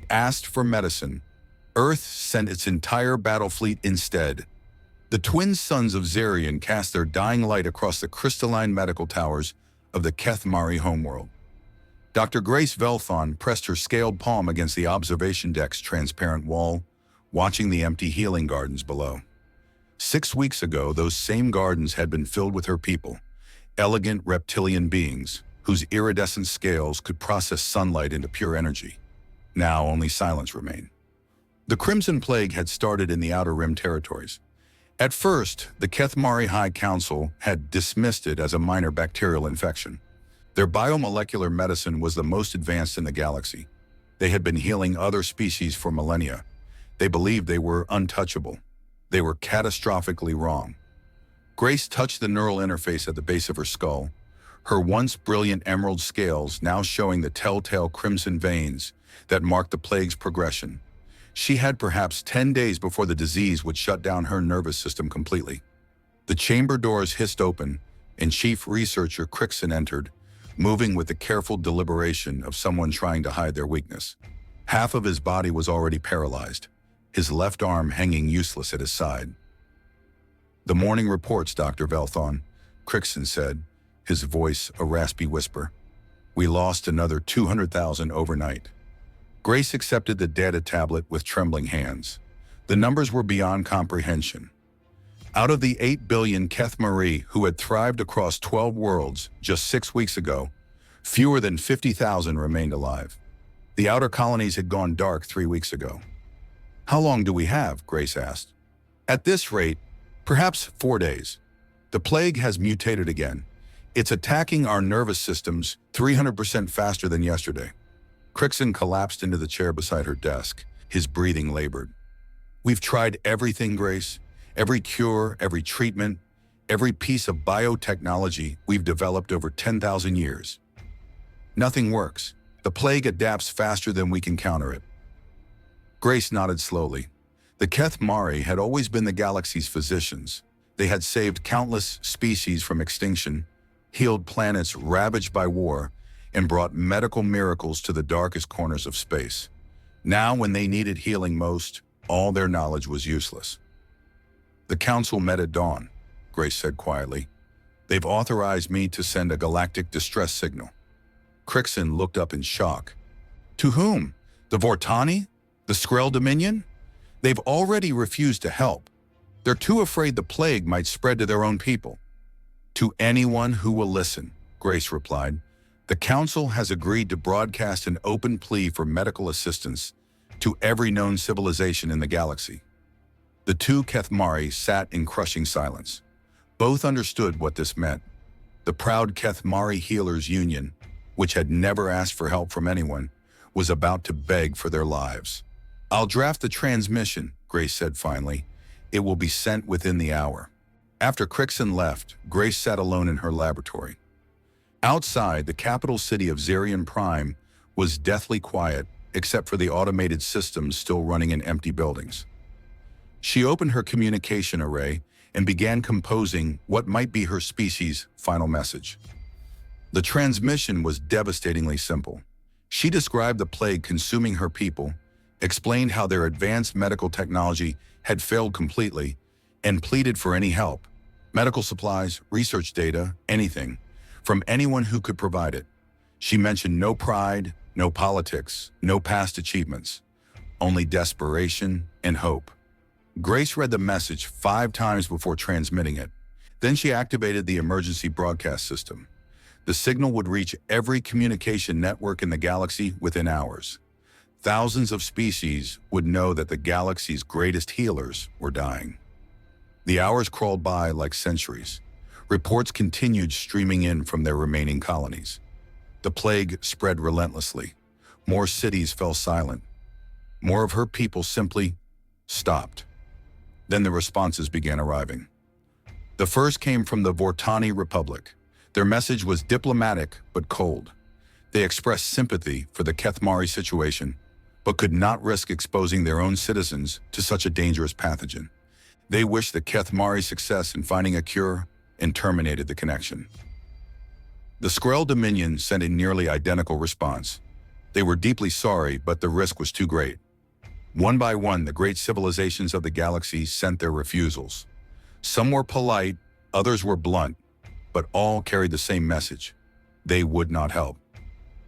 asked for medicine. Earth sent its entire battle fleet instead. The twin sons of Zarian cast their dying light across the crystalline medical towers of the Keth-Mari homeworld. Dr. Grace Velthon pressed her scaled palm against the observation deck's transparent wall, watching the empty healing gardens below. 6 weeks ago, those same gardens had been filled with her people, elegant reptilian beings whose iridescent scales could process sunlight into pure energy. Now only silence remained. The Crimson Plague had started in the Outer Rim territories. At first, the Keth-Mari High Council had dismissed it as a minor bacterial infection. Their biomolecular medicine was the most advanced in the galaxy. They had been healing other species for millennia. They believed they were untouchable. They were catastrophically wrong. Grace touched the neural interface at the base of her skull, her once brilliant emerald scales now showing the telltale crimson veins that marked the plague's progression. She had perhaps 10 days before the disease would shut down her nervous system completely. The chamber doors hissed open, and Chief Researcher Crixon entered, moving with the careful deliberation of someone trying to hide their weakness. Half of his body was already paralyzed, his left arm hanging useless at his side. "The morning reports, Dr. Velthon," Crixon said, his voice a raspy whisper. "We lost another 200,000 overnight." Grace accepted the data tablet with trembling hands. The numbers were beyond comprehension. Out of the 8 billion Keth-Mari who had thrived across 12 worlds just 6 weeks ago, fewer than 50,000 remained alive. The outer colonies had gone dark 3 weeks ago. "How long do we have?" Grace asked. "At this rate, perhaps 4 days. The plague has mutated again. It's attacking our nervous systems 300% faster than yesterday." Crixon collapsed into the chair beside her desk, his breathing labored. "We've tried everything, Grace. Every cure, every treatment, every piece of biotechnology we've developed over 10,000 years. Nothing works. The plague adapts faster than we can counter it." Grace nodded slowly. The Keth-Mari had always been the galaxy's physicians. They had saved countless species from extinction, healed planets ravaged by war, and brought medical miracles to the darkest corners of space. Now, when they needed healing most, all their knowledge was useless. "The Council met at dawn," Grace said quietly. "They've authorized me to send a galactic distress signal." Crixon looked up in shock. "To whom? The Vortani? The Skrell Dominion? They've already refused to help. They're too afraid the plague might spread to their own people." "To anyone who will listen," Grace replied. "The Council has agreed to broadcast an open plea for medical assistance to every known civilization in the galaxy." The two Keth-Mari sat in crushing silence. Both understood what this meant. The proud Keth-Mari Healers Union, which had never asked for help from anyone, was about to beg for their lives. "I'll draft the transmission," Grace said finally. "It will be sent within the hour." After Crixon left, Grace sat alone in her laboratory. Outside, the capital city of Zarian Prime was deathly quiet, except for the automated systems still running in empty buildings. She opened her communication array and began composing what might be her species' final message. The transmission was devastatingly simple. She described the plague consuming her people, explained how their advanced medical technology had failed completely, and pleaded for any help. Medical supplies, research data, anything, from anyone who could provide it. She mentioned no pride, no politics, no past achievements, only desperation and hope. Grace read the message 5 times before transmitting it. Then she activated the emergency broadcast system. The signal would reach every communication network in the galaxy within hours. Thousands of species would know that the galaxy's greatest healers were dying. The hours crawled by like centuries. Reports continued streaming in from their remaining colonies. The plague spread relentlessly. More cities fell silent. More of her people simply stopped. Then the responses began arriving. The first came from the Vortani Republic. Their message was diplomatic but cold. They expressed sympathy for the Keth-Mari situation, but could not risk exposing their own citizens to such a dangerous pathogen. They wished the Keth-Mari success in finding a cure and terminated the connection. The Skrell Dominion sent a nearly identical response. They were deeply sorry, but the risk was too great. One by one, the great civilizations of the galaxy sent their refusals. Some were polite, others were blunt, but all carried the same message. They would not help.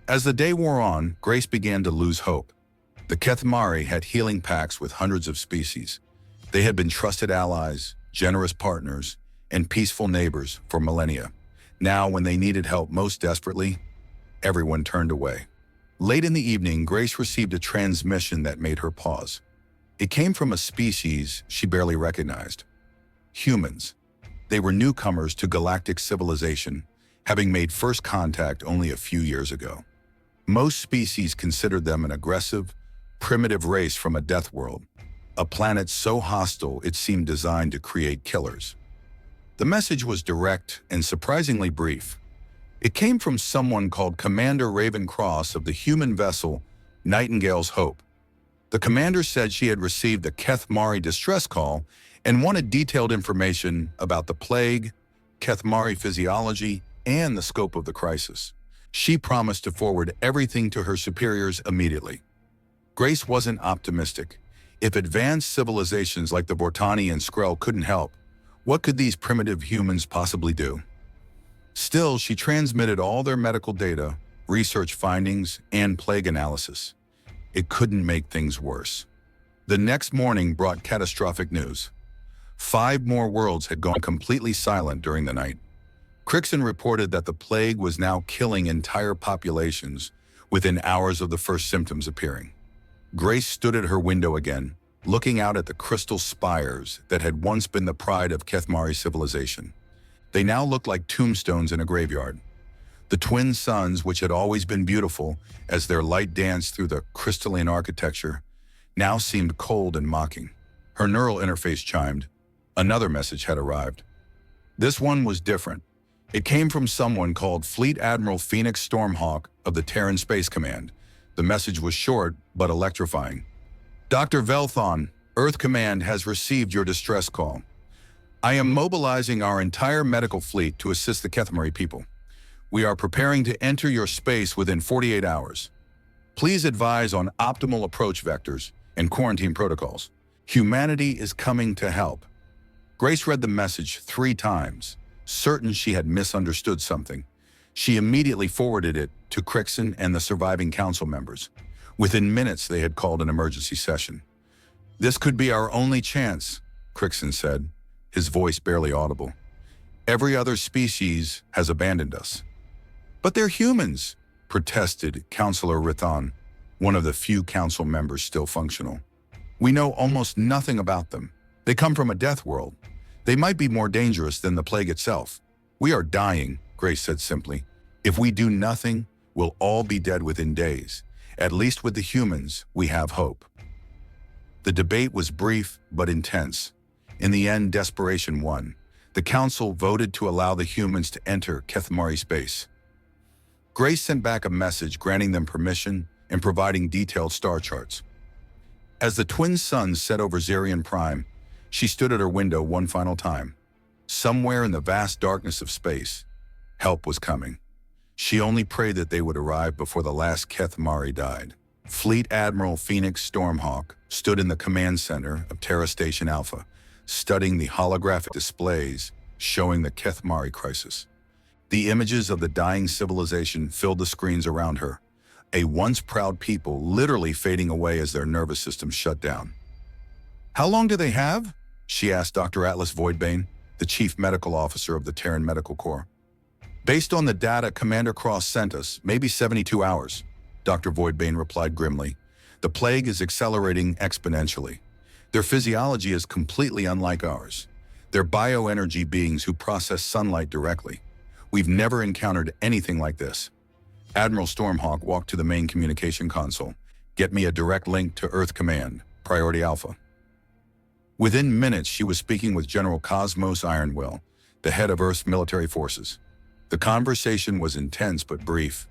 As the day wore on, Grace began to lose hope. The Kethmari had healing pacts with hundreds of species. They had been trusted allies, generous partners, and peaceful neighbors for millennia. Now, when they needed help most desperately, everyone turned away. Late in the evening, Grace received a transmission that made her pause. It came from a species she barely recognized. Humans. They were newcomers to galactic civilization, having made first contact only a few years ago. Most species considered them an aggressive, primitive race from a death world, a planet so hostile it seemed designed to create killers. The message was direct and surprisingly brief. It came from someone called Commander Ravencross of the human vessel Nightingale's Hope. The commander said she had received the Kethmari distress call and wanted detailed information about the plague, Kethmari physiology, and the scope of the crisis. She promised to forward everything to her superiors immediately. Grace wasn't optimistic. If advanced civilizations like the Vortani and Skrell couldn't help, what could these primitive humans possibly do? Still, she transmitted all their medical data, research findings, and plague analysis. It couldn't make things worse. The next morning brought catastrophic news. 5 more worlds had gone completely silent during the night. Crixon reported that the plague was now killing entire populations within hours of the first symptoms appearing. Grace stood at her window again, looking out at the crystal spires that had once been the pride of Kethmari civilization. They now looked like tombstones in a graveyard. The twin suns, which had always been beautiful as their light danced through the crystalline architecture, now seemed cold and mocking. Her neural interface chimed. Another message had arrived. This one was different. It came from someone called Fleet Admiral Phoenix Stormhawk of the Terran Space Command. The message was short but electrifying. Dr. Velthon, Earth Command has received your distress call. I am mobilizing our entire medical fleet to assist the Kethmari people. We are preparing to enter your space within 48 hours. Please advise on optimal approach vectors and quarantine protocols. Humanity is coming to help. Grace read the message 3 times, certain she had misunderstood something. She immediately forwarded it to Crixon and the surviving council members. Within minutes, they had called an emergency session. This could be our only chance, Crixon said, his voice barely audible. Every other species has abandoned us. But they're humans, protested Councillor Rithon, one of the few council members still functional. We know almost nothing about them. They come from a death world. They might be more dangerous than the plague itself. We are dying, Grace said simply. If we do nothing, we'll all be dead within days. At least with the humans, we have hope. The debate was brief but intense. In the end, desperation won. The council voted to allow the humans to enter Kethmari space. Grace sent back a message granting them permission and providing detailed star charts. As the twin suns set over Zerion Prime, she stood at her window one final time. Somewhere in the vast darkness of space, help was coming. She only prayed that they would arrive before the last Kethmari died. Fleet Admiral Phoenix Stormhawk stood in the command center of Terra Station Alpha, studying the holographic displays showing the Kethmari crisis. The images of the dying civilization filled the screens around her, a once proud people literally fading away as their nervous systems shut down. How long do they have? She asked Dr. Atlas Voidbane, the chief medical officer of the Terran Medical Corps. Based on the data Commander Cross sent us, maybe 72 hours, Dr. Voidbane replied grimly. The plague is accelerating exponentially. Their physiology is completely unlike ours. They're bioenergy beings who process sunlight directly. We've never encountered anything like this. Admiral Stormhawk walked to the main communication console. Get me a direct link to Earth Command, Priority Alpha. Within minutes, she was speaking with General Cosmos Ironwill, the head of Earth's military forces. The conversation was intense but brief.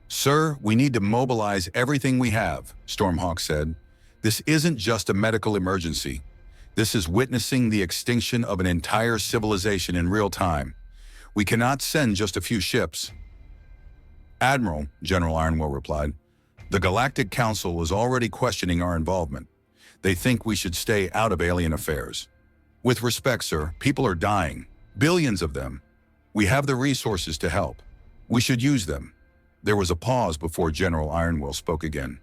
Sir, we need to mobilize everything we have, Stormhawk said. This isn't just a medical emergency. This is witnessing the extinction of an entire civilization in real time. We cannot send just a few ships. Admiral, General Ironwill replied, The Galactic Council is already questioning our involvement. They think we should stay out of alien affairs. With respect, sir, people are dying. Billions of them. We have the resources to help. We should use them. There was a pause before General Ironwill spoke again.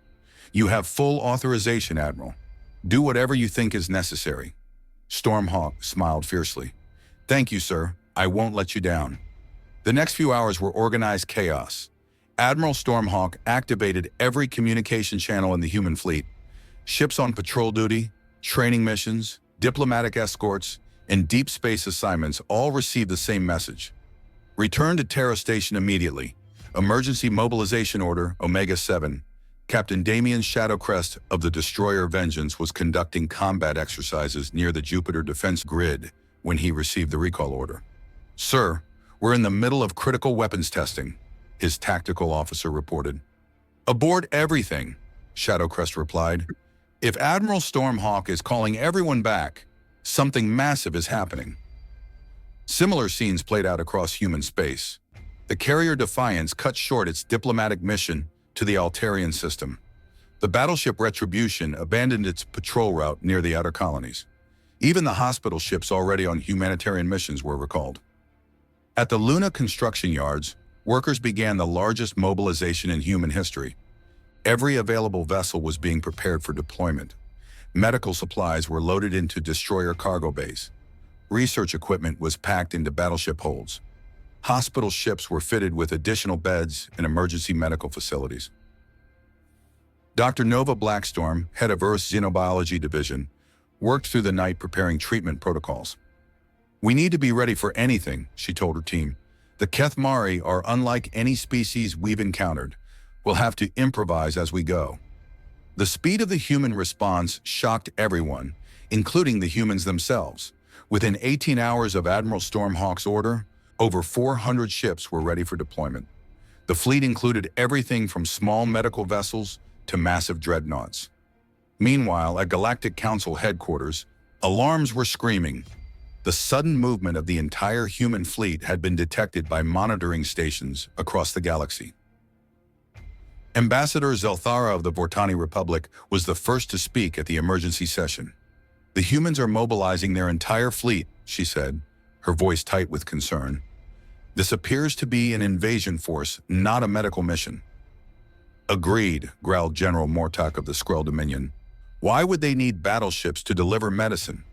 You have full authorization, Admiral. Do whatever you think is necessary. Stormhawk smiled fiercely. Thank you, sir. I won't let you down. The next few hours were organized chaos. Admiral Stormhawk activated every communication channel in the human fleet. Ships on patrol duty, training missions, diplomatic escorts, and deep space assignments all received the same message. Return to Terra Station immediately. Emergency Mobilization Order, Omega-7. Captain Damien Shadowcrest of the Destroyer Vengeance was conducting combat exercises near the Jupiter Defense Grid when he received the recall order. Sir, we're in the middle of critical weapons testing, his tactical officer reported. Abort everything, Shadowcrest replied. If Admiral Stormhawk is calling everyone back, something massive is happening. Similar scenes played out across human space. The carrier Defiance cut short its diplomatic mission to the Altarian system. The battleship Retribution abandoned its patrol route near the outer colonies. Even the hospital ships already on humanitarian missions were recalled. At the Luna construction yards, workers began the largest mobilization in human history. Every available vessel was being prepared for deployment. Medical supplies were loaded into destroyer cargo bays. Research equipment was packed into battleship holds. Hospital ships were fitted with additional beds and emergency medical facilities. Dr. Nova Blackstorm, head of Earth's Xenobiology Division, worked through the night preparing treatment protocols. We need to be ready for anything, she told her team. The Kethmari are unlike any species we've encountered. We'll have to improvise as we go. The speed of the human response shocked everyone, including the humans themselves. Within 18 hours of Admiral Stormhawk's order, over 400 ships were ready for deployment. The fleet included everything from small medical vessels to massive dreadnoughts. Meanwhile, at Galactic Council headquarters, alarms were screaming. The sudden movement of the entire human fleet had been detected by monitoring stations across the galaxy. Ambassador Zelthara of the Vortani Republic was the first to speak at the emergency session. The humans are mobilizing their entire fleet, she said, her voice tight with concern. This appears to be an invasion force, not a medical mission. Agreed, growled General Mortok of the Skrull Dominion. Why would they need battleships to deliver medicine?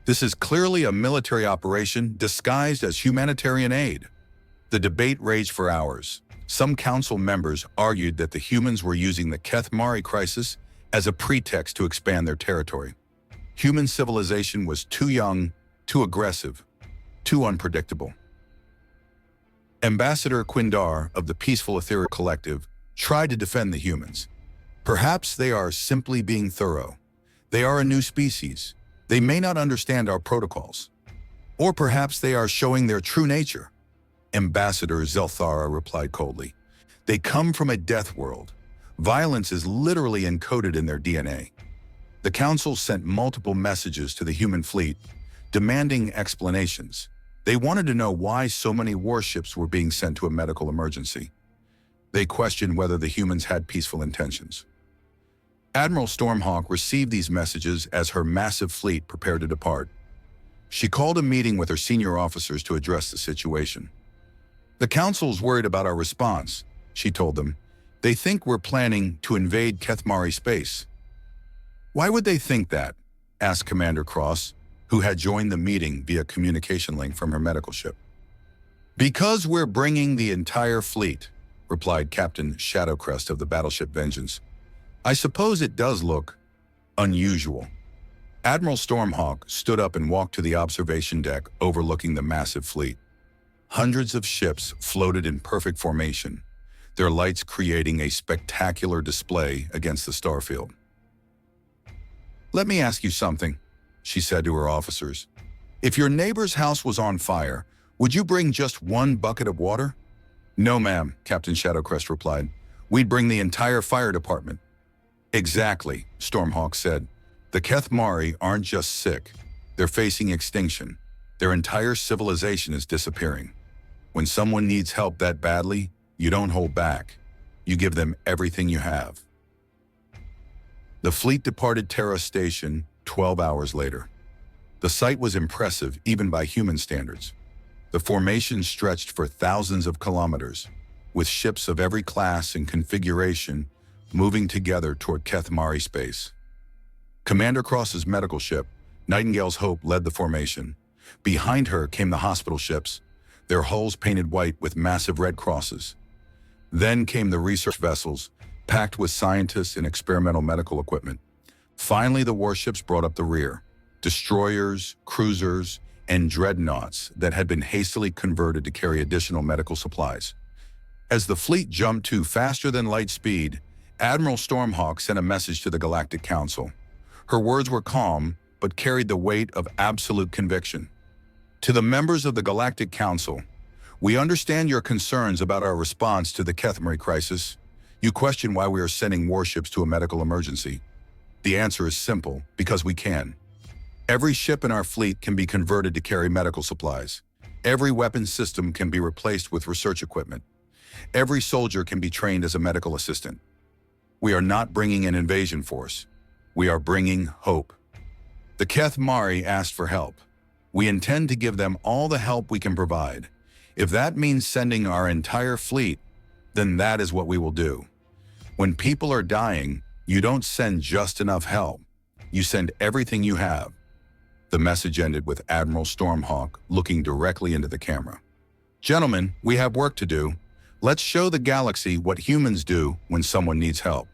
This is clearly a military operation disguised as humanitarian aid. The debate raged for hours. Some council members argued that the humans were using the Kethmari crisis as a pretext to expand their territory. Human civilization was too young, too aggressive, too unpredictable. Ambassador Quindar of the Peaceful Ethereal Collective tried to defend the humans. Perhaps they are simply being thorough. They are a new species. They may not understand our protocols. Or perhaps they are showing their true nature. Ambassador Zelthara replied coldly. They come from a death world. Violence is literally encoded in their DNA. The Council sent multiple messages to the human fleet, demanding explanations. They wanted to know why so many warships were being sent to a medical emergency. They questioned whether the humans had peaceful intentions. Admiral Stormhawk received these messages as her massive fleet prepared to depart. She called a meeting with her senior officers to address the situation. The Council's worried about our response, she told them. They think we're planning to invade Kethmari space. Why would they think that? Asked Commander Cross, who had joined the meeting via communication link from her medical ship. Because we're bringing the entire fleet, replied Captain Shadowcrest of the battleship Vengeance. I suppose it does look unusual. Admiral Stormhawk stood up and walked to the observation deck overlooking the massive fleet. Hundreds of ships floated in perfect formation, their lights creating a spectacular display against the starfield. Let me ask you something, she said to her officers. If your neighbor's house was on fire, would you bring just one bucket of water? No, ma'am, Captain Shadowcrest replied. We'd bring the entire fire department. Exactly, Stormhawk said. The Kethmari aren't just sick. They're facing extinction. Their entire civilization is disappearing. When someone needs help that badly, you don't hold back. You give them everything you have. The fleet departed Terra Station 12 hours later. The sight was impressive even by human standards. The formation stretched for thousands of kilometers, with ships of every class and configuration moving together toward Kethmari space. Commander Cross's medical ship, Nightingale's Hope, led the formation. Behind her came the hospital ships, their hulls painted white with massive red crosses. Then came the research vessels, packed with scientists and experimental medical equipment. Finally, the warships brought up the rear, destroyers, cruisers, and dreadnoughts that had been hastily converted to carry additional medical supplies. As the fleet jumped to faster than light speed, Admiral Stormhawk sent a message to the Galactic Council. Her words were calm, but carried the weight of absolute conviction. To the members of the Galactic Council, we understand your concerns about our response to the Kethmari crisis. You question why we are sending warships to a medical emergency. The answer is simple: because we can. Every ship in our fleet can be converted to carry medical supplies. Every weapon system can be replaced with research equipment. Every soldier can be trained as a medical assistant. We are not bringing an invasion force. We are bringing hope. The Kethmari asked for help. We intend to give them all the help we can provide. If that means sending our entire fleet, then that is what we will do. When people are dying, you don't send just enough help. You send everything you have. The message ended with Admiral Stormhawk looking directly into the camera. Gentlemen, we have work to do. Let's show the galaxy what humans do when someone needs help.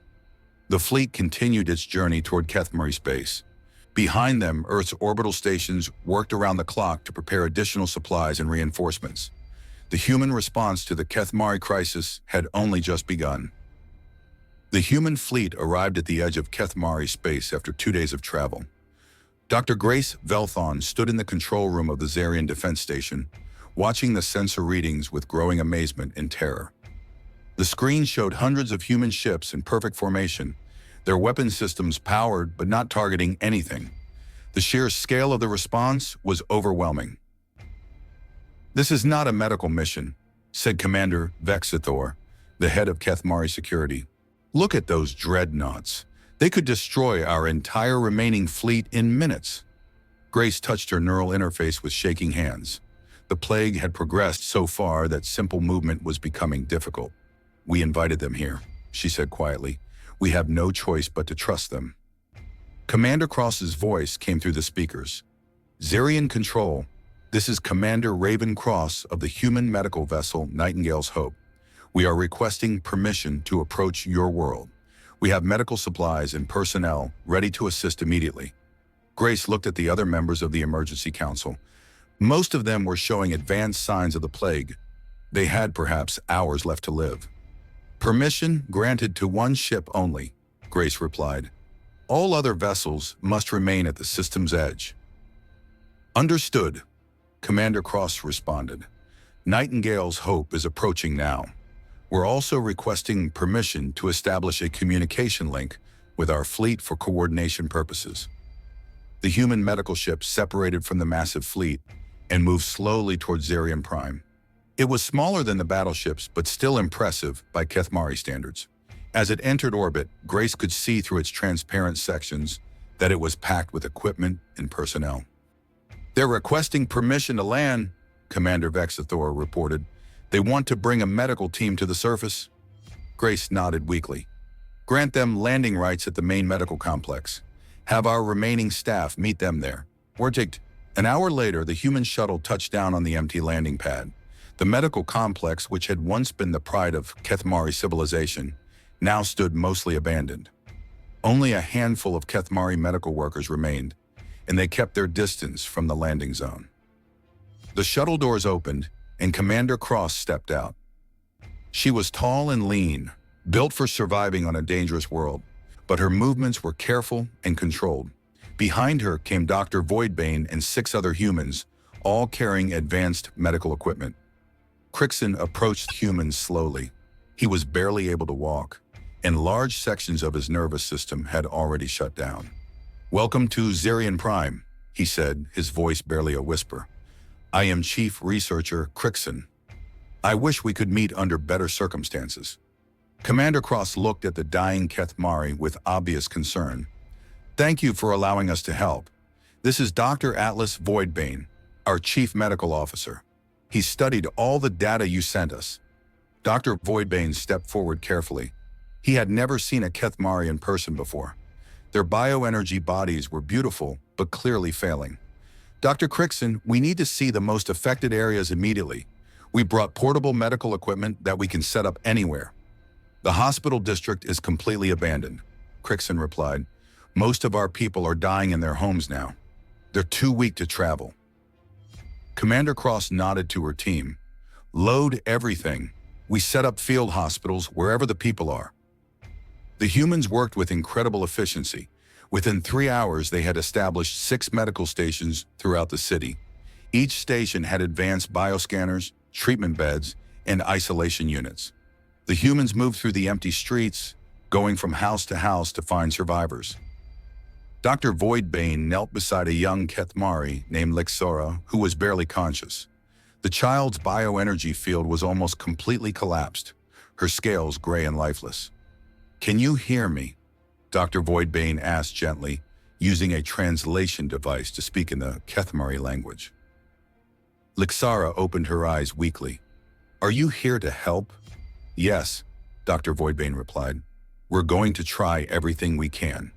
The fleet continued its journey toward Kethmari space. Behind them, Earth's orbital stations worked around the clock to prepare additional supplies and reinforcements. The human response to the Kethmari crisis had only just begun. The human fleet arrived at the edge of Kethmari space after 2 days of travel. Dr. Grace Velthon stood in the control room of the Zarian Defense Station, watching the sensor readings with growing amazement and terror. The screen showed hundreds of human ships in perfect formation, their weapon systems powered but not targeting anything. The sheer scale of the response was overwhelming. "This is not a medical mission," said Commander Vexithor, the head of Kethmari security. "Look at those dreadnoughts. They could destroy our entire remaining fleet in minutes." Grace touched her neural interface with shaking hands. The plague had progressed so far that simple movement was becoming difficult. "We invited them here," she said quietly. "We have no choice but to trust them." Commander Cross's voice came through the speakers. "Zarian Control, this is Commander Raven Cross of the human medical vessel Nightingale's Hope. We are requesting permission to approach your world. We have medical supplies and personnel ready to assist immediately." Grace looked at the other members of the Emergency Council. Most of them were showing advanced signs of the plague. They had perhaps hours left to live. "Permission granted to one ship only," Grace replied. "All other vessels must remain at the system's edge." "Understood," Commander Cross responded. "Nightingale's Hope is approaching now. We're also requesting permission to establish a communication link with our fleet for coordination purposes." The human medical ship separated from the massive fleet and moved slowly towards Zarian Prime. It was smaller than the battleships, but still impressive by Kethmari standards. As it entered orbit, Grace could see through its transparent sections that it was packed with equipment and personnel. "They're requesting permission to land," Commander Vexithor reported. "They want to bring a medical team to the surface." Grace nodded weakly. "Grant them landing rights at the main medical complex. Have our remaining staff meet them there." Wartigged. An hour later, the human shuttle touched down on the empty landing pad. The medical complex, which had once been the pride of Kethmari civilization, now stood mostly abandoned. Only a handful of Kethmari medical workers remained, and they kept their distance from the landing zone. The shuttle doors opened, and Commander Cross stepped out. She was tall and lean, built for surviving on a dangerous world, but her movements were careful and controlled. Behind her came Dr. Voidbane and 6 other humans, all carrying advanced medical equipment. Crixon approached humans slowly. He was barely able to walk, and large sections of his nervous system had already shut down. "Welcome to Zarian Prime," he said, his voice barely a whisper. "I am Chief Researcher Crixon. I wish we could meet under better circumstances." Commander Cross looked at the dying Kethmari with obvious concern. "Thank you for allowing us to help. This is Dr. Atlas Voidbane, our Chief Medical Officer. He studied all the data you sent us." Dr. Voidbane stepped forward carefully. He had never seen a Kethmari in person before. Their bioenergy bodies were beautiful, but clearly failing. "Dr. Crichton, we need to see the most affected areas immediately. We brought portable medical equipment that we can set up anywhere." "The hospital district is completely abandoned," Crichton replied. "Most of our people are dying in their homes now. They're too weak to travel." Commander Cross nodded to her team. "Load everything. We set up field hospitals wherever the people are." The humans worked with incredible efficiency. Within 3 hours, they had established 6 medical stations throughout the city. Each station had advanced bioscanners, treatment beds, and isolation units. The humans moved through the empty streets, going from house to find survivors. Dr. Voidbane knelt beside a young Kethmari named Lixora, who was barely conscious. The child's bioenergy field was almost completely collapsed, her scales gray and lifeless. "Can you hear me?" Dr. Voidbane asked gently, using a translation device to speak in the Kethmari language. Lixara opened her eyes weakly. "Are you here to help?" "Yes," Dr. Voidbane replied. "We're going to try everything we can."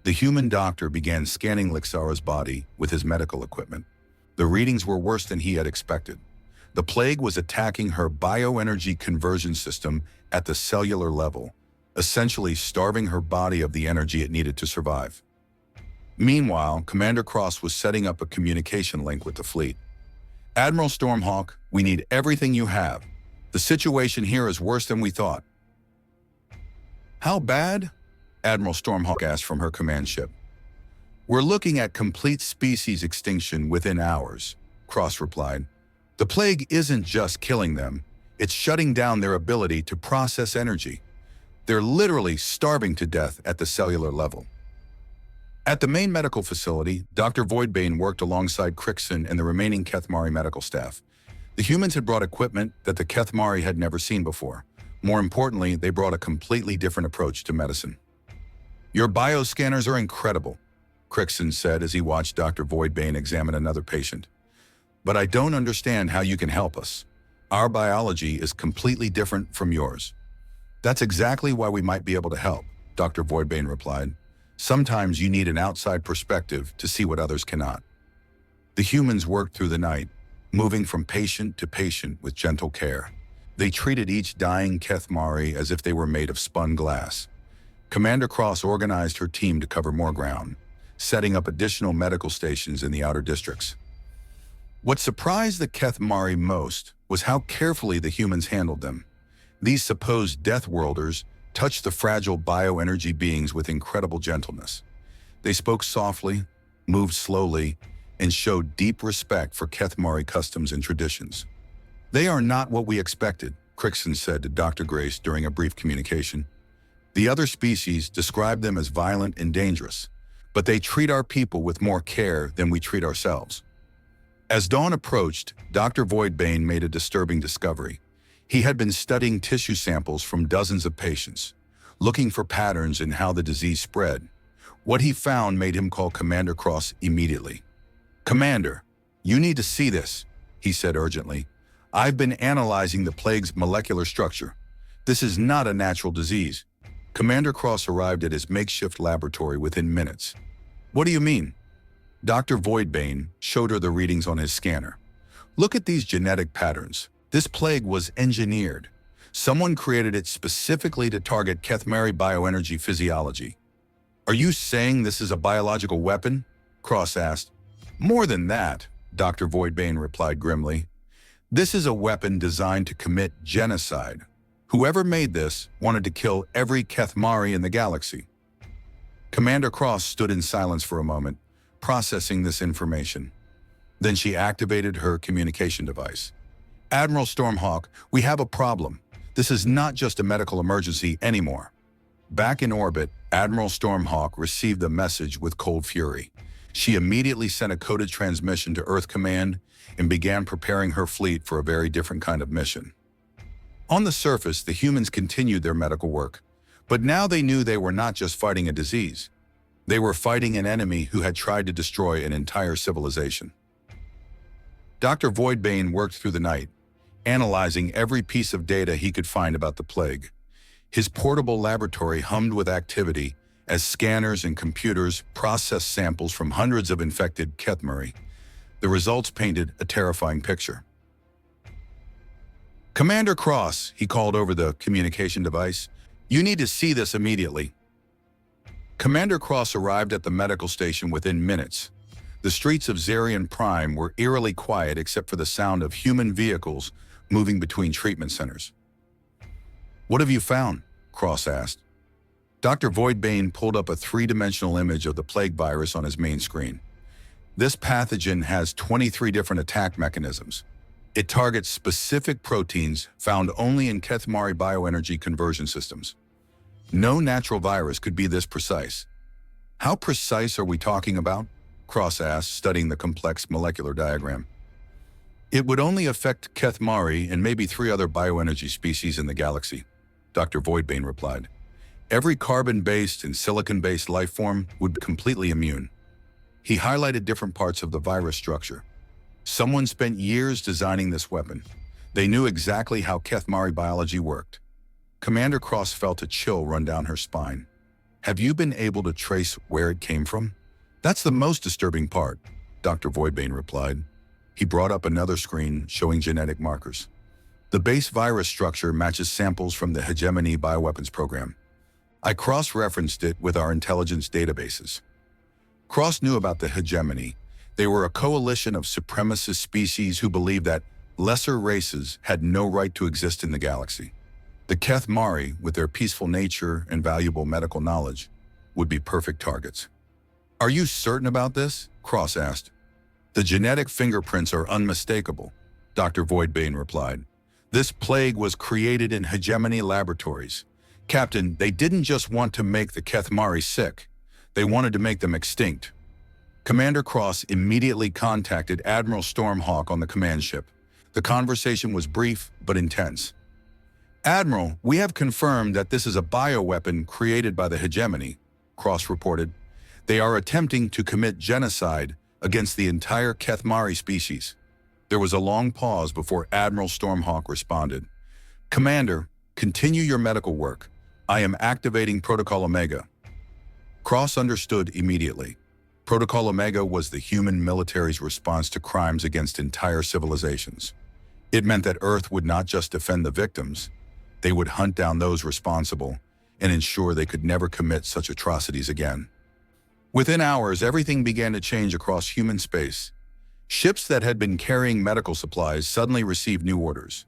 The human doctor began scanning Lixara's body with his medical equipment. The readings were worse than he had expected. The plague was attacking her bioenergy conversion system at the cellular level, essentially starving her body of the energy it needed to survive. Meanwhile, Commander Cross was setting up a communication link with the fleet. "Admiral Stormhawk, we need everything you have. The situation here is worse than we thought." "How bad?" Admiral Stormhawk asked from her command ship. "We're looking at complete species extinction within hours," Cross replied. "The plague isn't just killing them, it's shutting down their ability to process energy. They're literally starving to death at the cellular level." At the main medical facility, Dr. Voidbane worked alongside Crichton and the remaining Kethmari medical staff. The humans had brought equipment that the Kethmari had never seen before. More importantly, they brought a completely different approach to medicine. "Your bioscanners are incredible," Crichton said as he watched Dr. Voidbane examine another patient. "But I don't understand how you can help us. Our biology is completely different from yours." "That's exactly why we might be able to help," Dr. Voidbane replied. "Sometimes you need an outside perspective to see what others cannot." The humans worked through the night, moving from patient to patient with gentle care. They treated each dying Kethmari as if they were made of spun glass. Commander Cross organized her team to cover more ground, setting up additional medical stations in the outer districts. What surprised the Kethmari most was how carefully the humans handled them. These supposed Death Worlders touched the fragile bioenergy beings with incredible gentleness. They spoke softly, moved slowly, and showed deep respect for Kethmari customs and traditions. "They are not what we expected," Crichton said to Dr. Grace during a brief communication. "The other species describe them as violent and dangerous, but they treat our people with more care than we treat ourselves." As dawn approached, Dr. Voidbane made a disturbing discovery. He had been studying tissue samples from dozens of patients, looking for patterns in how the disease spread. What he found made him call Commander Cross immediately. "Commander, you need to see this," he said urgently. "I've been analyzing the plague's molecular structure. This is not a natural disease." Commander Cross arrived at his makeshift laboratory within minutes. "What do you mean?" Dr. Voidbane showed her the readings on his scanner. "Look at these genetic patterns. This plague was engineered. Someone created it specifically to target Kethmari bioenergy physiology." "Are you saying this is a biological weapon?" Cross asked. "More than that," Dr. Voidbane replied grimly. "This is a weapon designed to commit genocide. Whoever made this wanted to kill every Kethmari in the galaxy." Commander Cross stood in silence for a moment, processing this information. Then she activated her communication device. "Admiral Stormhawk, we have a problem. This is not just a medical emergency anymore." Back in orbit, Admiral Stormhawk received the message with cold fury. She immediately sent a coded transmission to Earth Command and began preparing her fleet for a very different kind of mission. On the surface, the humans continued their medical work, but now they knew they were not just fighting a disease. They were fighting an enemy who had tried to destroy an entire civilization. Dr. Voidbane worked through the night, analyzing every piece of data he could find about the plague. His portable laboratory hummed with activity as scanners and computers processed samples from hundreds of infected Kethmari. The results painted a terrifying picture. "Commander Cross," he called over the communication device, "you need to see this immediately." Commander Cross arrived at the medical station within minutes. The streets of Zarian Prime were eerily quiet except for the sound of human vehicles moving between treatment centers. "What have you found?" Cross asked. Dr. Voidbane pulled up a three-dimensional image of the plague virus on his main screen. This pathogen has 23 different attack mechanisms. It targets specific proteins found only in Kethmari bioenergy conversion systems. No natural virus could be this precise. "How precise are we talking about?" Cross asked, studying the complex molecular diagram. "It would only affect Kethmari and maybe 3 other bioenergy species in the galaxy," Dr. Voidbane replied. "Every carbon-based and silicon-based life form would be completely immune." He highlighted different parts of the virus structure. Someone spent years designing this weapon. They knew exactly how Kethmari biology worked. Commander Cross felt a chill run down her spine. "Have you been able to trace where it came from?" "That's the most disturbing part," Dr. Voidbane replied. He brought up another screen showing genetic markers. The base virus structure matches samples from the Hegemony bioweapons program. I cross-referenced it with our intelligence databases. Cross knew about the Hegemony. They were a coalition of supremacist species who believed that lesser races had no right to exist in the galaxy. The Kethmari, with their peaceful nature and valuable medical knowledge, would be perfect targets. "Are you certain about this?" Cross asked. "The genetic fingerprints are unmistakable," Dr. Voidbane replied. "This plague was created in Hegemony laboratories. Captain, they didn't just want to make the Kethmari sick. They wanted to make them extinct." Commander Cross immediately contacted Admiral Stormhawk on the command ship. The conversation was brief but intense. "Admiral, we have confirmed that this is a bioweapon created by the Hegemony," Cross reported. "They are attempting to commit genocide against the entire Kethmari species." There was a long pause before Admiral Stormhawk responded. "Commander, continue your medical work. I am activating Protocol Omega." Cross understood immediately. Protocol Omega was the human military's response to crimes against entire civilizations. It meant that Earth would not just defend the victims, they would hunt down those responsible and ensure they could never commit such atrocities again. Within hours, everything began to change across human space. Ships that had been carrying medical supplies suddenly received new orders.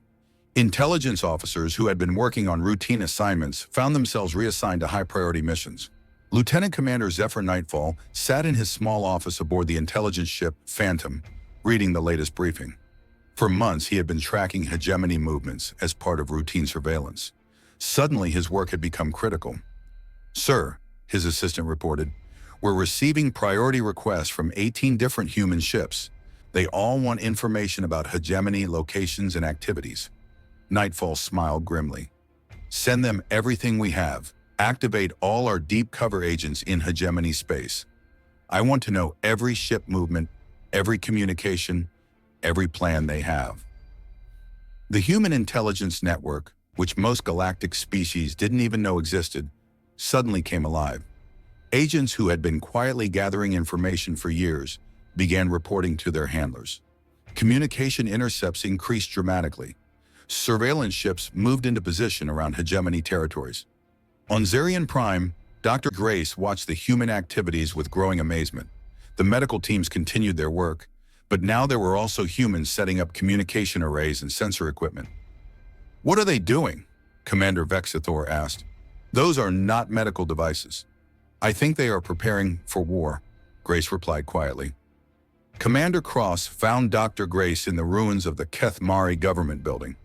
Intelligence officers who had been working on routine assignments found themselves reassigned to high-priority missions. Lieutenant Commander Zephyr Nightfall sat in his small office aboard the intelligence ship Phantom, reading the latest briefing. For months, he had been tracking Hegemony movements as part of routine surveillance. Suddenly, his work had become critical. "Sir," his assistant reported, "we're receiving priority requests from 18 different human ships. They all want information about Hegemony locations and activities." Nightfall smiled grimly. "Send them everything we have. Activate all our deep cover agents in Hegemony space. I want to know every ship movement, every communication, every plan they have." The Human Intelligence Network, which most galactic species didn't even know existed, suddenly came alive. Agents who had been quietly gathering information for years began reporting to their handlers. Communication intercepts increased dramatically. Surveillance ships moved into position around Hegemony territories. On Zarian Prime, Dr. Grace watched the human activities with growing amazement. The medical teams continued their work, but now there were also humans setting up communication arrays and sensor equipment. "What are they doing?" Commander Vexithor asked. "Those are not medical devices. I think they are preparing for war," Grace replied quietly. Commander Cross found Dr. Grace in the ruins of the Kethmari government building.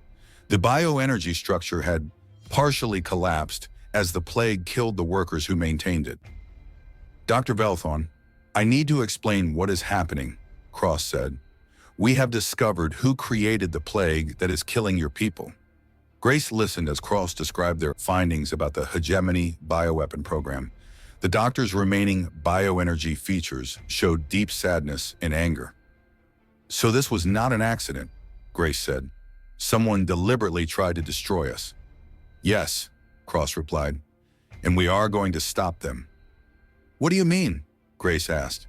The bioenergy structure had partially collapsed as the plague killed the workers who maintained it. "Dr. Velthorn, I need to explain what is happening," Cross said. "We have discovered who created the plague that is killing your people." Grace listened as Cross described their findings about the hegemony bioweapon program. The doctor's remaining bioenergy features showed deep sadness and anger. "So this was not an accident," Grace said. "Someone deliberately tried to destroy us." "Yes," Cross replied, "and we are going to stop them." "What do you mean?" Grace asked.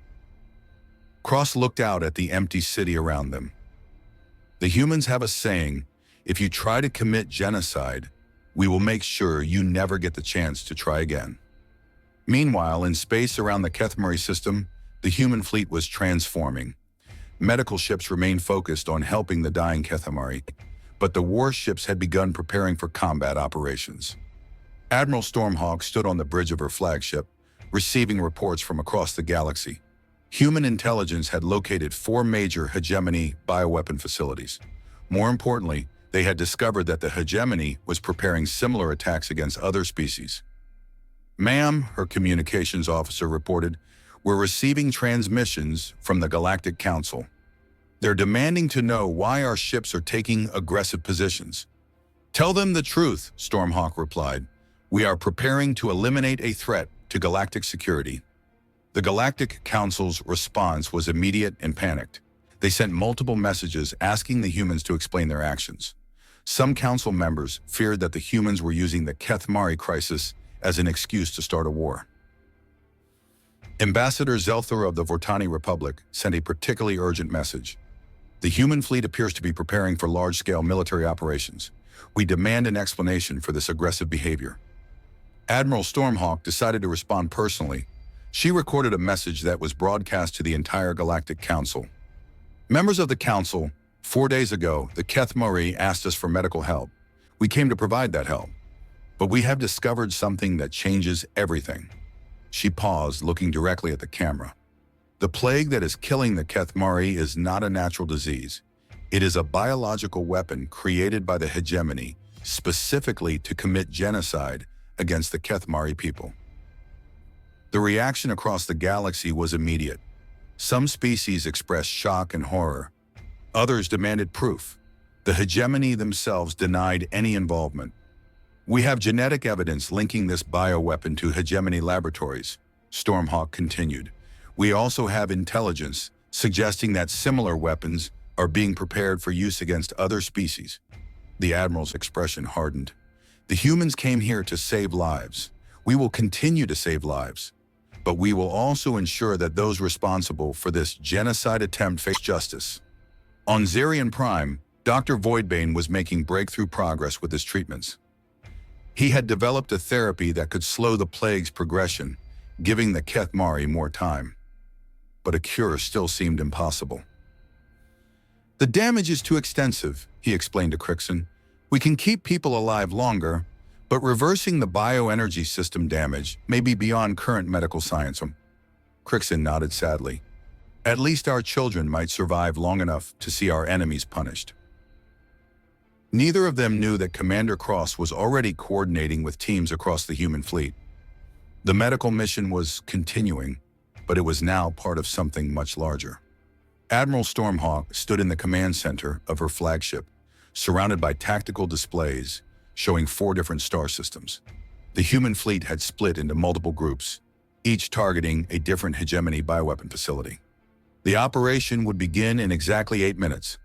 Cross looked out at the empty city around them. "The humans have a saying, if you try to commit genocide, we will make sure you never get the chance to try again." Meanwhile, in space around the Kethmari system, the human fleet was transforming. Medical ships remained focused on helping the dying Kethmari, but the warships had begun preparing for combat operations. Admiral Stormhawk stood on the bridge of her flagship, receiving reports from across the galaxy. Human intelligence had located 4 major hegemony bioweapon facilities. More importantly, they had discovered that the hegemony was preparing similar attacks against other species. "Ma'am," her communications officer reported, "we're receiving transmissions from the Galactic Council. They're demanding to know why our ships are taking aggressive positions." "Tell them the truth," Stormhawk replied. "We are preparing to eliminate a threat to galactic security." The Galactic Council's response was immediate and panicked. They sent multiple messages asking the humans to explain their actions. Some council members feared that the humans were using the Kethmari crisis as an excuse to start a war. Ambassador Zelthor of the Vortani Republic sent a particularly urgent message. "The human fleet appears to be preparing for large-scale military operations. We demand an explanation for this aggressive behavior." Admiral Stormhawk decided to respond personally. She recorded a message that was broadcast to the entire Galactic Council. "Members of the Council, 4 days ago, the Kethmari asked us for medical help. We came to provide that help. But we have discovered something that changes everything." She paused, looking directly at the camera. "The plague that is killing the Kethmari is not a natural disease. It is a biological weapon created by the hegemony, specifically to commit genocide against the Kethmari people." The reaction across the galaxy was immediate. Some species expressed shock and horror. Others demanded proof. The hegemony themselves denied any involvement. "We have genetic evidence linking this bioweapon to hegemony laboratories," Stormhawk continued. "We also have intelligence suggesting that similar weapons are being prepared for use against other species." The Admiral's expression hardened. "The humans came here to save lives. We will continue to save lives. But we will also ensure that those responsible for this genocide attempt face justice." On Zarian Prime, Dr. Voidbane was making breakthrough progress with his treatments. He had developed a therapy that could slow the plague's progression, giving the Kethmari more time. But a cure still seemed impossible. "The damage is too extensive," he explained to Crixon. "We can keep people alive longer, but reversing the bioenergy system damage may be beyond current medical science." Crixon nodded sadly. "At least our children might survive long enough to see our enemies punished." Neither of them knew that Commander Cross was already coordinating with teams across the human fleet. The medical mission was continuing, but it was now part of something much larger. Admiral Stormhawk stood in the command center of her flagship, surrounded by tactical displays showing 4 different star systems. The human fleet had split into multiple groups, each targeting a different hegemony bioweapon facility. The operation would begin in exactly 8 minutes.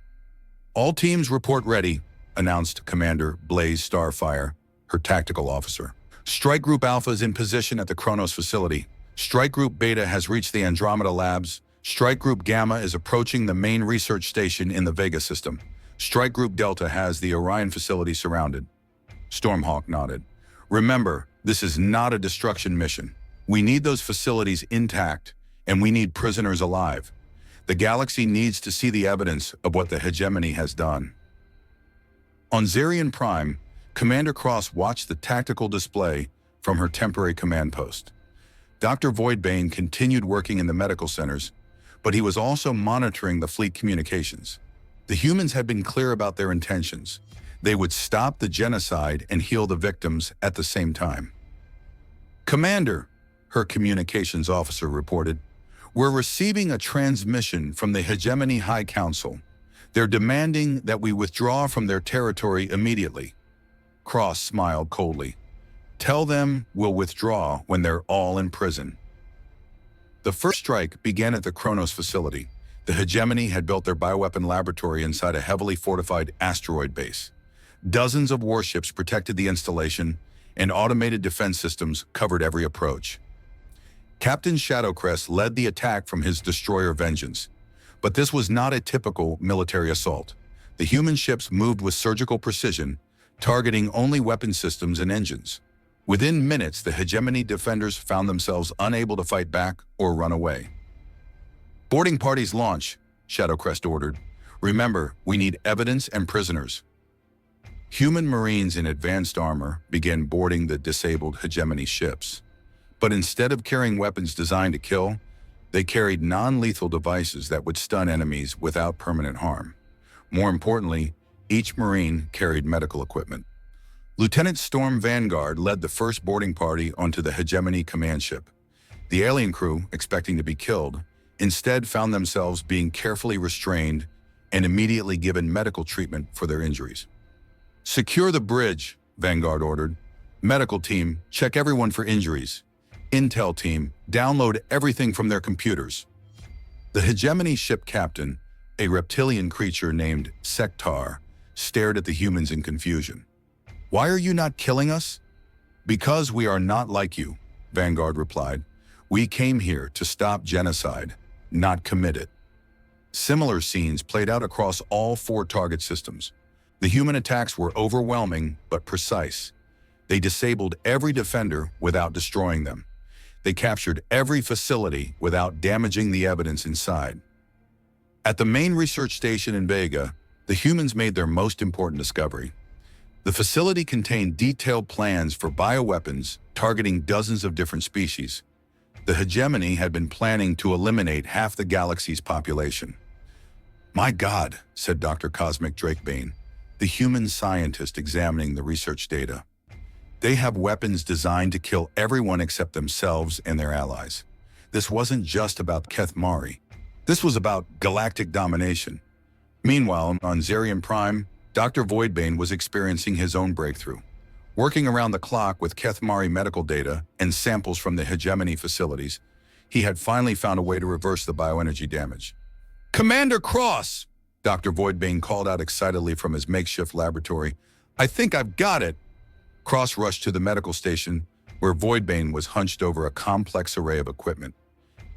"All teams report ready," announced Commander Blaze Starfire, her tactical officer. "Strike Group Alpha is in position at the Kronos facility. Strike Group Beta has reached the Andromeda labs. Strike Group Gamma is approaching the main research station in the Vega system. Strike Group Delta has the Orion facility surrounded." Stormhawk nodded. "Remember, this is not a destruction mission. We need those facilities intact, and we need prisoners alive. The galaxy needs to see the evidence of what the hegemony has done." On Zarian Prime, Commander Cross watched the tactical display from her temporary command post. Dr. Voidbane continued working in the medical centers, but he was also monitoring the fleet communications. The humans had been clear about their intentions. They would stop the genocide and heal the victims at the same time. "Commander," her communications officer reported, "we're receiving a transmission from the Hegemony High Council. They're demanding that we withdraw from their territory immediately." Cross smiled coldly. Tell them we'll withdraw when they're all in prison. The first strike began at the Kronos facility. The hegemony had built their bioweapon laboratory inside a heavily fortified asteroid base. Dozens of warships protected the installation, and automated defense systems covered every approach. Captain Shadowcrest led the attack from his destroyer Vengeance. But this was not a typical military assault. The human ships moved with surgical precision, targeting only weapon systems and engines. Within minutes, the hegemony defenders found themselves unable to fight back or run away. Boarding parties launch, Shadowcrest ordered. Remember, we need evidence and prisoners. Human Marines in advanced armor began boarding the disabled hegemony ships. But instead of carrying weapons designed to kill, they carried non-lethal devices that would stun enemies without permanent harm. More importantly, each Marine carried medical equipment. Lieutenant Storm Vanguard led the first boarding party onto the hegemony command ship. The alien crew, expecting to be killed, instead found themselves being carefully restrained and immediately given medical treatment for their injuries. Secure the bridge, Vanguard ordered. Medical team, check everyone for injuries. Intel team, download everything from their computers. The hegemony ship captain, a reptilian creature named Sektar, stared at the humans in confusion. Why are you not killing us? Because we are not like you, Vanguard replied. We came here to stop genocide, not commit it. Similar scenes played out across all 4 target systems. The human attacks were overwhelming but precise. They disabled every defender without destroying them. They captured every facility without damaging the evidence inside. At the main research station in Vega, the humans made their most important discovery. The facility contained detailed plans for bioweapons targeting dozens of different species. The hegemony had been planning to eliminate half the galaxy's population. My God, said Dr. Cosmic Drakebane, the human scientist examining the research data. They have weapons designed to kill everyone except themselves and their allies. This wasn't just about Keth Mari. This was about galactic domination. Meanwhile, on Zarian Prime, Dr. Voidbane was experiencing his own breakthrough. Working around the clock with Keth Mari medical data and samples from the hegemony facilities, he had finally found a way to reverse the bioenergy damage. Commander Cross! Dr. Voidbane called out excitedly from his makeshift laboratory. I think I've got it! Cross rushed to the medical station, where Voidbane was hunched over a complex array of equipment.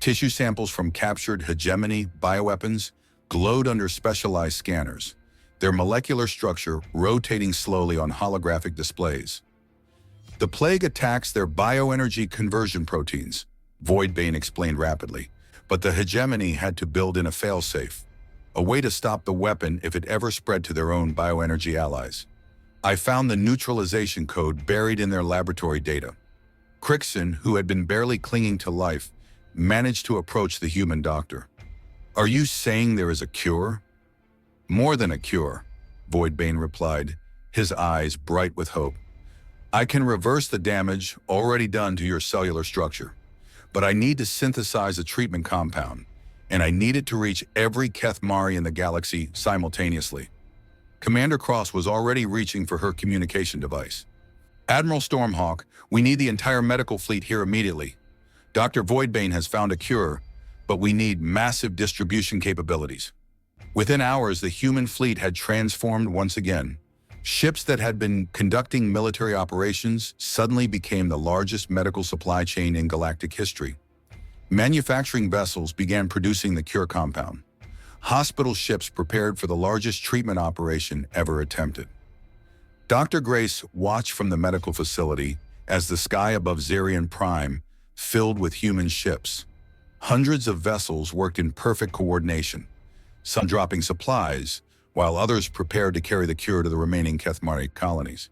Tissue samples from captured hegemony bioweapons glowed under specialized scanners, their molecular structure rotating slowly on holographic displays. The plague attacks their bioenergy conversion proteins, Voidbane explained rapidly, but the hegemony had to build in a failsafe, a way to stop the weapon if it ever spread to their own bioenergy allies. I found the neutralization code buried in their laboratory data. Crixon, who had been barely clinging to life, managed to approach the human doctor. Are you saying there is a cure? More than a cure, Voidbane replied, his eyes bright with hope. I can reverse the damage already done to your cellular structure, but I need to synthesize a treatment compound, and I need it to reach every Keth Mari in the galaxy simultaneously. Commander Cross was already reaching for her communication device. Admiral Stormhawk, we need the entire medical fleet here immediately. Dr. Voidbane has found a cure, but we need massive distribution capabilities. Within hours, the human fleet had transformed once again. Ships that had been conducting military operations suddenly became the largest medical supply chain in galactic history. Manufacturing vessels began producing the cure compound. Hospital ships prepared for the largest treatment operation ever attempted. Dr. Grace watched from the medical facility as the sky above Zarian Prime filled with human ships. Hundreds of vessels worked in perfect coordination, some dropping supplies, while others prepared to carry the cure to the remaining Keth Mari colonies.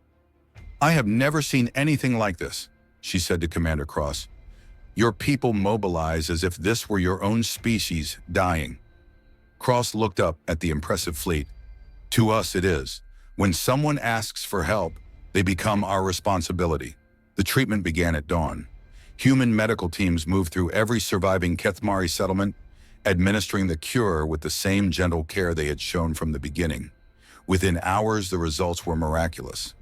I have never seen anything like this, she said to Commander Cross. Your people mobilize as if this were your own species dying. Cross looked up at the impressive fleet. To us it is. When someone asks for help, they become our responsibility. The treatment began at dawn. Human medical teams moved through every surviving Keth Mari settlement, administering the cure with the same gentle care they had shown from the beginning. Within hours, the results were miraculous.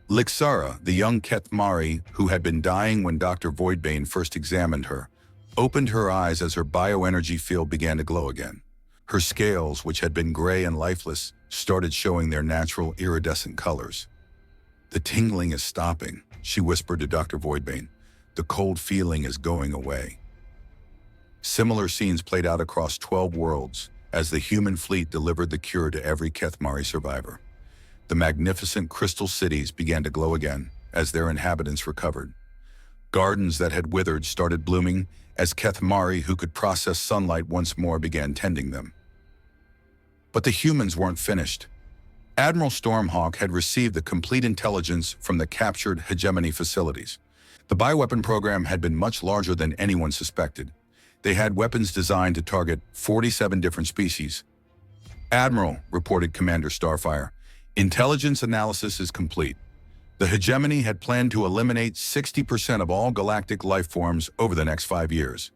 Lixara, the young Kethmari who had been dying when Dr. Voidbane first examined her, opened her eyes as her bioenergy field began to glow again. Her scales, which had been gray and lifeless, started showing their natural iridescent colors. "The tingling is stopping," she whispered to Dr. Voidbane. "The cold feeling is going away." Similar scenes played out across 12 worlds as the human fleet delivered the cure to every Kethmari survivor. The magnificent crystal cities began to glow again as their inhabitants recovered. Gardens that had withered started blooming as Kethmari who could process sunlight once more began tending them. But the humans weren't finished. Admiral Stormhawk had received the complete intelligence from the captured hegemony facilities. The bioweapon program had been much larger than anyone suspected. They had weapons designed to target 47 different species. "Admiral," reported Commander Starfire, "intelligence analysis is complete. The hegemony had planned to eliminate 60% of all galactic life forms over the next 5 years."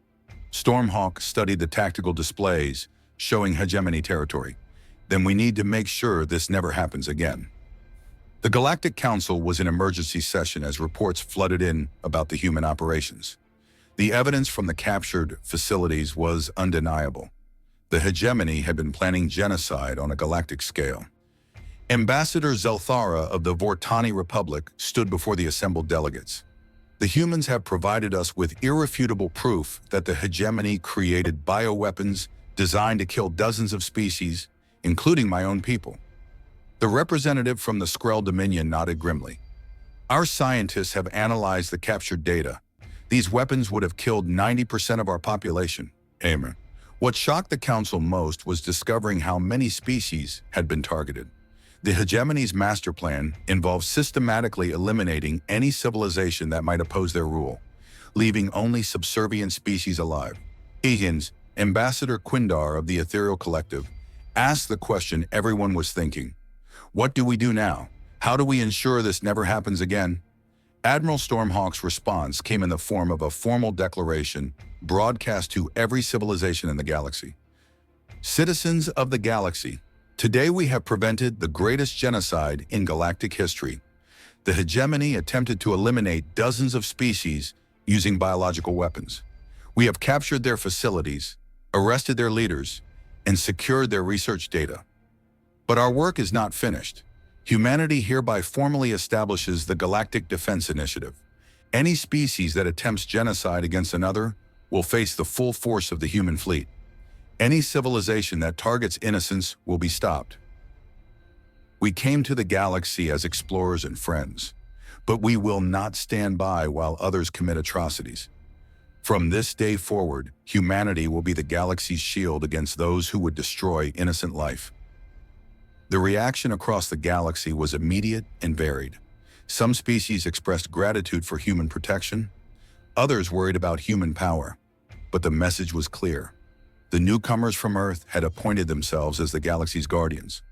Stormhawk studied the tactical displays showing hegemony territory. "Then we need to make sure this never happens again." The Galactic Council was in emergency session as reports flooded in about the human operations. The evidence from the captured facilities was undeniable. The hegemony had been planning genocide on a galactic scale. Ambassador Zelthara of the Vortani Republic stood before the assembled delegates. "The humans have provided us with irrefutable proof that the hegemony created bioweapons designed to kill dozens of species, including my own people." The representative from the Skrull Dominion nodded grimly. "Our scientists have analyzed the captured data. These weapons would have killed 90% of our population." Amen. What shocked the Council most was discovering how many species had been targeted. The hegemony's master plan involved systematically eliminating any civilization that might oppose their rule, leaving only subservient species alive. Egan's, Ambassador Quindar of the Ethereal Collective, asked the question everyone was thinking. "What do we do now? How do we ensure this never happens again?" Admiral Stormhawk's response came in the form of a formal declaration broadcast to every civilization in the galaxy. "Citizens of the galaxy, today we have prevented the greatest genocide in galactic history. The hegemony attempted to eliminate dozens of species using biological weapons. We have captured their facilities, arrested their leaders, and secured their research data. But our work is not finished. Humanity hereby formally establishes the Galactic Defense Initiative. Any species that attempts genocide against another will face the full force of the human fleet. Any civilization that targets innocents will be stopped. We came to the galaxy as explorers and friends, but we will not stand by while others commit atrocities. From this day forward, humanity will be the galaxy's shield against those who would destroy innocent life." The reaction across the galaxy was immediate and varied. Some species expressed gratitude for human protection, others worried about human power. But the message was clear. The newcomers from Earth had appointed themselves as the galaxy's guardians.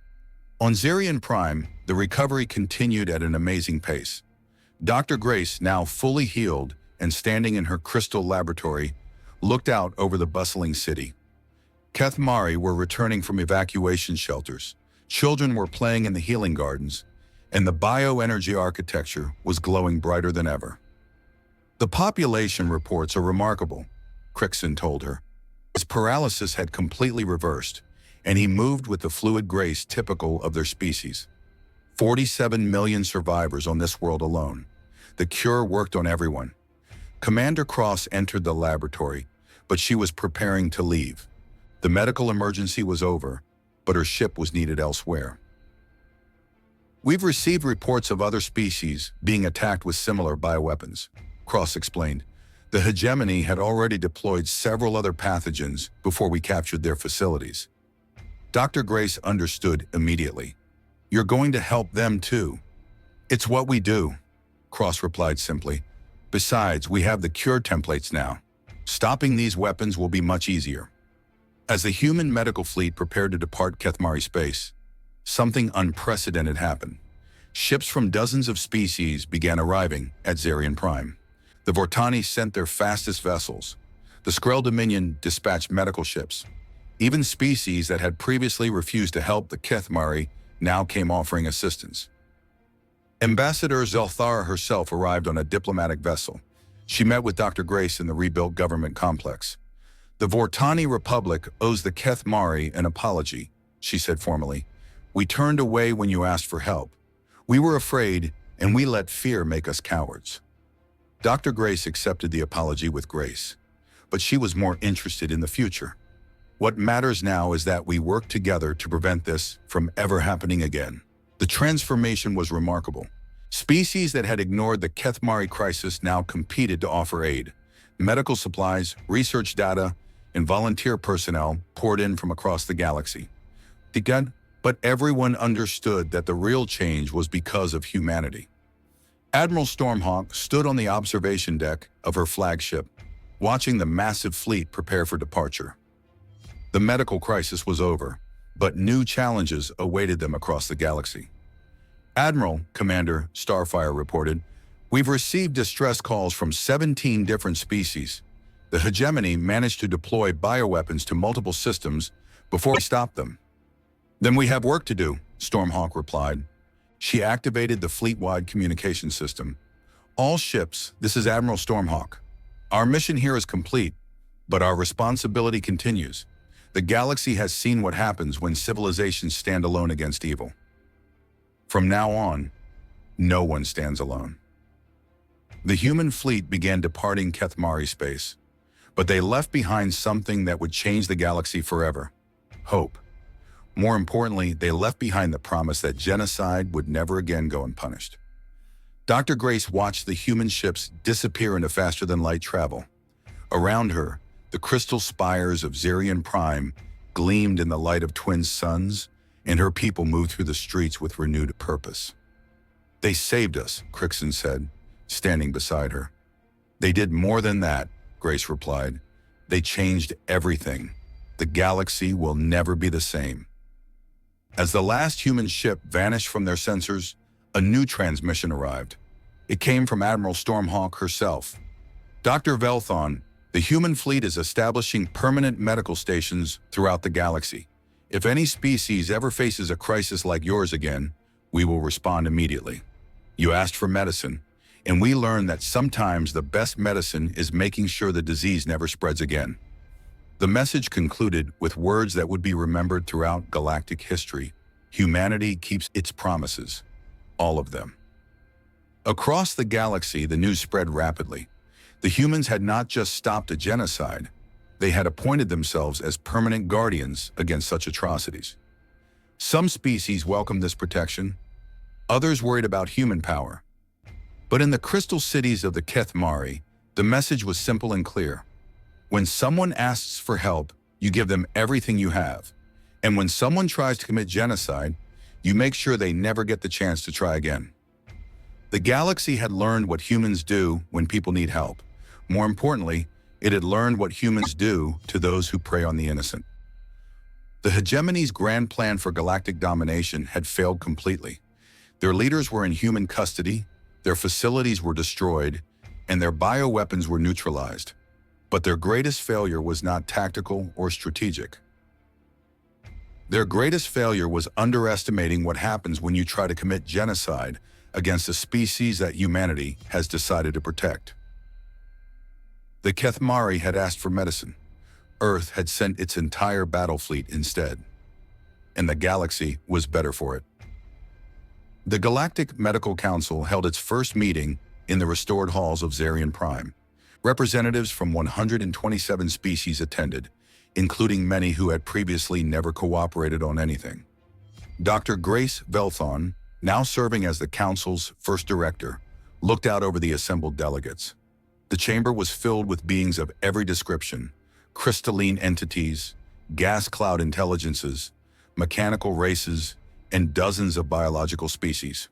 On Zarian Prime, the recovery continued at an amazing pace. Dr. Grace, now fully healed and standing in her crystal laboratory, looked out over the bustling city. Kethmari were returning from evacuation shelters. Children were playing in the healing gardens, and the bioenergy architecture was glowing brighter than ever. "The population reports are remarkable," Crixon told her. His paralysis had completely reversed, and he moved with the fluid grace typical of their species. 47 million survivors on this world alone. The cure worked on everyone. Commander Cross entered the laboratory, but she was preparing to leave. The medical emergency was over, but her ship was needed elsewhere. "We've received reports of other species being attacked with similar bioweapons," Cross explained. "The hegemony had already deployed several other pathogens before we captured their facilities." Dr. Grace understood immediately. "You're going to help them too." "It's what we do," Cross replied simply. "Besides, we have the cure templates now. Stopping these weapons will be much easier." As the human medical fleet prepared to depart Kethmari space, something unprecedented happened. Ships from dozens of species began arriving at Zarian Prime. The Vortani sent their fastest vessels. The Skrull Dominion dispatched medical ships. Even species that had previously refused to help the Kethmari now came offering assistance. Ambassador Zelthara herself arrived on a diplomatic vessel. She met with Dr. Grace in the rebuilt government complex. "The Vortani Republic owes the Keth Mari an apology," she said formally. "We turned away when you asked for help. We were afraid, and we let fear make us cowards." Dr. Grace accepted the apology with grace, but she was more interested in the future. "What matters now is that we work together to prevent this from ever happening again." The transformation was remarkable. Species that had ignored the Keth Mari crisis now competed to offer aid. Medical supplies, research data, and volunteer personnel poured in from across the galaxy. But everyone understood that the real change was because of humanity. Admiral Stormhawk stood on the observation deck of her flagship, watching the massive fleet prepare for departure. The medical crisis was over, but new challenges awaited them across the galaxy. "Admiral," Commander Starfire reported, "we've received distress calls from 17 different species. The hegemony managed to deploy bioweapons to multiple systems before we stopped them." "Then we have work to do," Stormhawk replied. She activated the fleet-wide communication system. "All ships, this is Admiral Stormhawk. Our mission here is complete, but our responsibility continues. The galaxy has seen what happens when civilizations stand alone against evil. From now on, no one stands alone." The human fleet began departing Keth Mari space, but they left behind something that would change the galaxy forever: hope. More importantly, they left behind the promise that genocide would never again go unpunished. Dr. Grace watched the human ships disappear into faster-than-light travel. Around her, the crystal spires of Zerion Prime gleamed in the light of twin suns, and her people moved through the streets with renewed purpose. "They saved us," Crixon said, standing beside her. "They did more than that," Grace replied. "They changed everything. The galaxy will never be the same." As the last human ship vanished from their sensors, a new transmission arrived. It came from Admiral Stormhawk herself. "Dr. Velthon, the human fleet is establishing permanent medical stations throughout the galaxy. If any species ever faces a crisis like yours again, we will respond immediately. You asked for medicine, and we learned that sometimes the best medicine is making sure the disease never spreads again." The message concluded with words that would be remembered throughout galactic history: humanity keeps its promises, all of them. Across the galaxy, the news spread rapidly. The humans had not just stopped a genocide, they had appointed themselves as permanent guardians against such atrocities. Some species welcomed this protection, others worried about human power. But in the crystal cities of the Keth Mari, the message was simple and clear. When someone asks for help, you give them everything you have. And when someone tries to commit genocide, you make sure they never get the chance to try again. The galaxy had learned what humans do when people need help. More importantly, it had learned what humans do to those who prey on the innocent. The hegemony's grand plan for galactic domination had failed completely. Their leaders were in human custody, their facilities were destroyed, and their bioweapons were neutralized. But their greatest failure was not tactical or strategic. Their greatest failure was underestimating what happens when you try to commit genocide against a species that humanity has decided to protect. The Keth Mari had asked for medicine. Earth had sent its entire battle fleet instead. And the galaxy was better for it. The Galactic Medical Council held its first meeting in the restored halls of Zerion Prime. Representatives from 127 species attended, including many who had previously never cooperated on anything. Dr. Grace Velthon, now serving as the Council's first director, looked out over the assembled delegates. The chamber was filled with beings of every description: crystalline entities, gas cloud intelligences, mechanical races, and dozens of biological species.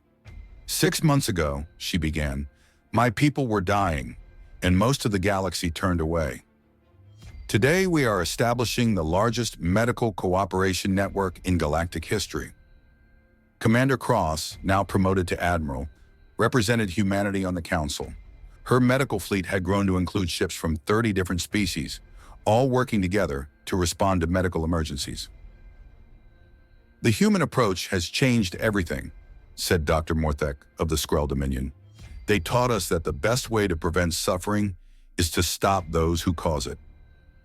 6 months ago, she began, my people were dying, and most of the galaxy turned away. Today, we are establishing the largest medical cooperation network in galactic history. Commander Cross, now promoted to Admiral, represented humanity on the Council. Her medical fleet had grown to include ships from 30 different species, all working together to respond to medical emergencies. The human approach has changed everything. said Dr. Morthek of the Skrull Dominion. They taught us that the best way to prevent suffering is to stop those who cause it.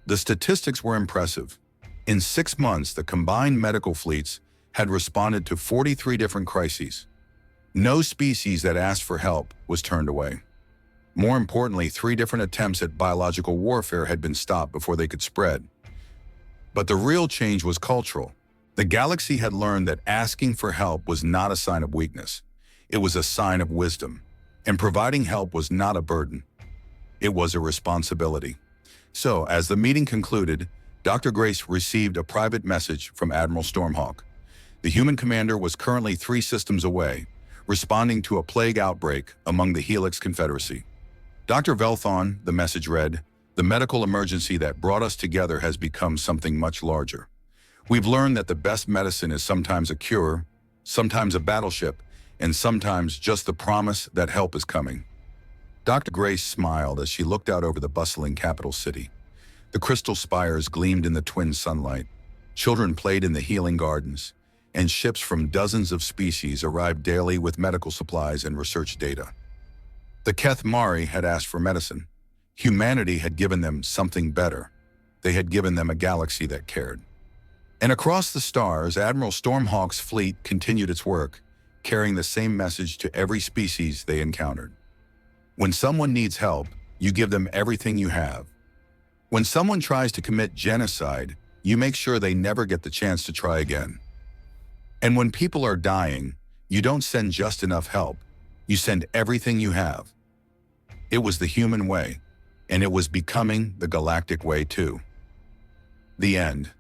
The statistics were impressive. In 6 months, the combined medical fleets had responded to 43 different crises. No species that asked for help was turned away. More importantly, 3 different attempts at biological warfare had been stopped before they could spread. But the real change was cultural. The galaxy had learned that asking for help was not a sign of weakness. It was a sign of wisdom. And providing help was not a burden. It was a responsibility. So, as the meeting concluded, Dr. Grace received a private message from Admiral Stormhawk. The human commander was currently 3 systems away, responding to a plague outbreak among the Helix Confederacy. Dr. Velthon, the message read, "The medical emergency that brought us together has become something much larger. We've learned that the best medicine is sometimes a cure, sometimes a battleship, and sometimes just the promise that help is coming." Dr. Grace smiled as she looked out over the bustling capital city. The crystal spires gleamed in the twin sunlight. Children played in the healing gardens, and ships from dozens of species arrived daily with medical supplies and research data. The Keth Mari had asked for medicine. Humanity had given them something better. They had given them a galaxy that cared. And across the stars, Admiral Stormhawk's fleet continued its work, carrying the same message to every species they encountered. When someone needs help, you give them everything you have. When someone tries to commit genocide, you make sure they never get the chance to try again. And when people are dying, you don't send just enough help. You send everything you have. It was the human way, and it was becoming the galactic way too. The end.